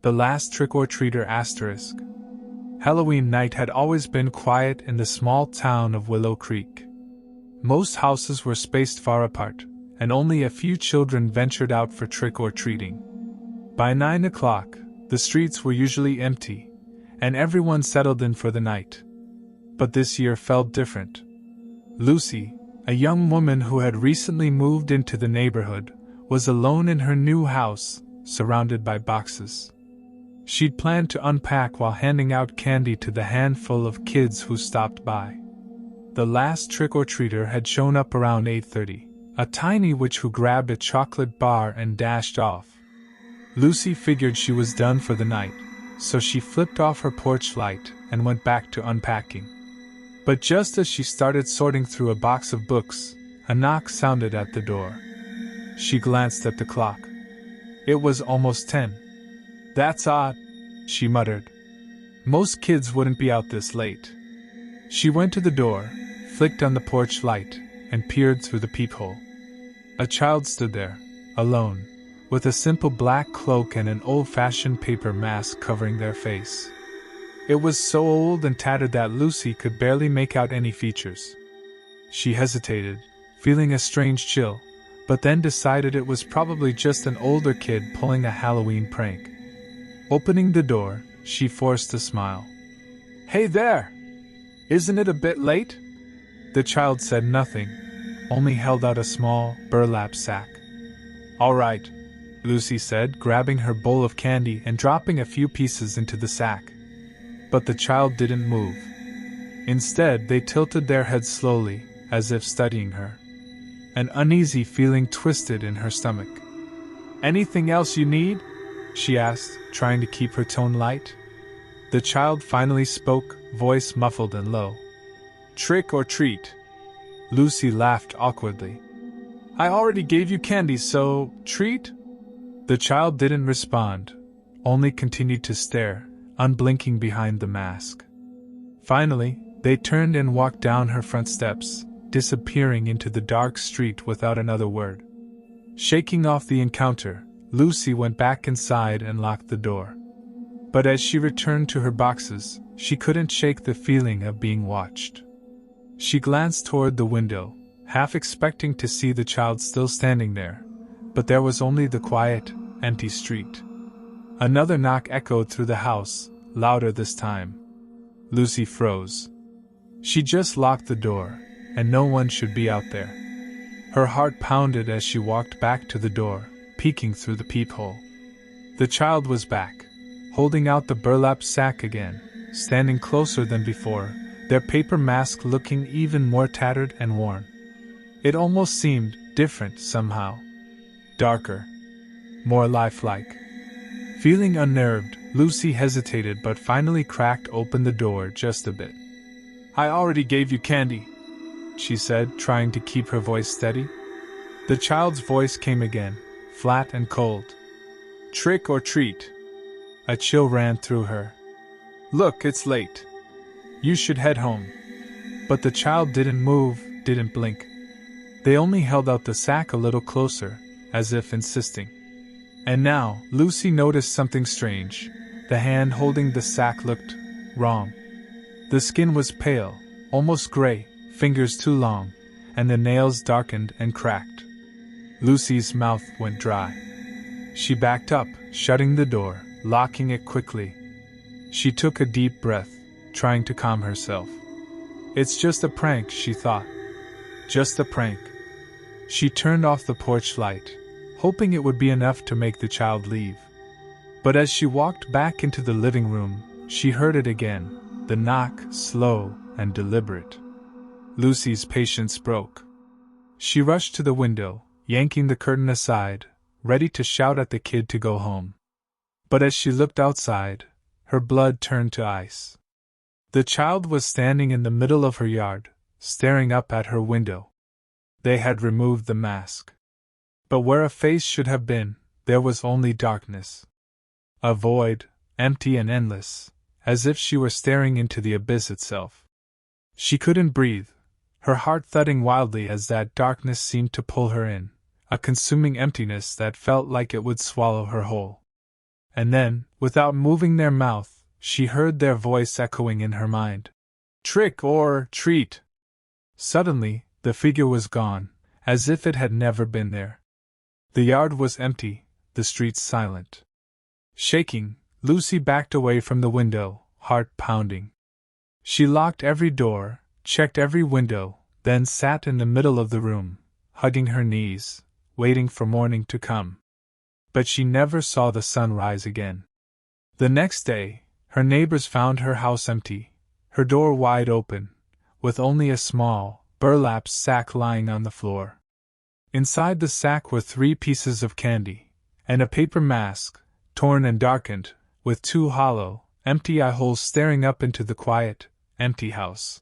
The last trick-or-treater asterisk. Halloween night had always been quiet in the small town of Willow Creek. Most houses were spaced far apart, and only a few children ventured out for trick-or-treating. By 9 o'clock, the streets were usually empty, and everyone settled in for the night. But this year felt different. Lucy, a young woman who had recently moved into the neighborhood, was alone in her new house, surrounded by boxes. She'd planned to unpack while handing out candy to the handful of kids who stopped by. The last trick-or-treater had shown up around 8:30, a tiny witch who grabbed a chocolate bar and dashed off. Lucy figured she was done for the night, so she flipped off her porch light and went back to unpacking. But just as she started sorting through a box of books, a knock sounded at the door. She glanced at the clock. It was almost 10. "That's odd," she muttered. "Most kids wouldn't be out this late." She went to the door, flicked on the porch light, and peered through the peephole. A child stood there, alone, with a simple black cloak and an old-fashioned paper mask covering their face. It was so old and tattered that Lucy could barely make out any features. She hesitated, feeling a strange chill, but then decided it was probably just an older kid pulling a Halloween prank. Opening the door, she forced a smile. "Hey there! Isn't it a bit late?" The child said nothing, only held out a small, burlap sack. "All right," Lucy said, grabbing her bowl of candy and dropping a few pieces into the sack. But the child didn't move. Instead, they tilted their heads slowly, as if studying her. An uneasy feeling twisted in her stomach. "Anything else you need?" she asked, trying to keep her tone light. The child finally spoke, voice muffled and low. "Trick or treat." Lucy laughed awkwardly. "I already gave you candy, so treat?" The child didn't respond, only continued to stare, unblinking behind the mask. Finally, they turned and walked down her front steps, disappearing into the dark street without another word. Shaking off the encounter, Lucy went back inside and locked the door. But as she returned to her boxes, she couldn't shake the feeling of being watched. She glanced toward the window, half expecting to see the child still standing there, but there was only the quiet, empty street. Another knock echoed through the house, louder this time. Lucy froze. She just locked the door, and no one should be out there. Her heart pounded as she walked back to the door, peeking through the peephole. The child was back, holding out the burlap sack again, standing closer than before, their paper mask looking even more tattered and worn. It almost seemed different somehow. Darker. More lifelike. Feeling unnerved, Lucy hesitated but finally cracked open the door just a bit. "I already gave you candy," she said, trying to keep her voice steady. The child's voice came again, flat and cold. "Trick or treat." A chill ran through her. "Look, it's late. You should head home." But the child didn't move, didn't blink. They only held out the sack a little closer, as if insisting. And now, Lucy noticed something strange. The hand holding the sack looked wrong. The skin was pale, almost gray, fingers too long, and the nails darkened and cracked. Lucy's mouth went dry. She backed up, shutting the door, locking it quickly. She took a deep breath, trying to calm herself. "It's just a prank," she thought. Just a prank. She turned off the porch light, hoping it would be enough to make the child leave. But as she walked back into the living room, she heard it again, the knock, slow and deliberate. Lucy's patience broke. She rushed to the window, yanking the curtain aside, ready to shout at the kid to go home. But as she looked outside, her blood turned to ice. The child was standing in the middle of her yard, staring up at her window. They had removed the mask. But where a face should have been, there was only darkness. A void, empty and endless, as if she were staring into the abyss itself. She couldn't breathe, her heart thudding wildly as that darkness seemed to pull her in, a consuming emptiness that felt like it would swallow her whole. and then, without moving their mouth, she heard their voice echoing in her mind. Trick or treat! Suddenly, the figure was gone, as if it had never been there. The yard was empty, the streets silent. Shaking, Lucy backed away from the window, heart pounding. She locked every door, checked every window, then sat in the middle of the room, hugging her knees, waiting for morning to come. But she never saw the sun rise again. The next day, her neighbors found her house empty, her door wide open, with only a small, burlap sack lying on the floor. Inside the sack were 3 pieces of candy, and a paper mask, torn and darkened, with 2 hollow, empty eye holes staring up into the quiet, empty house.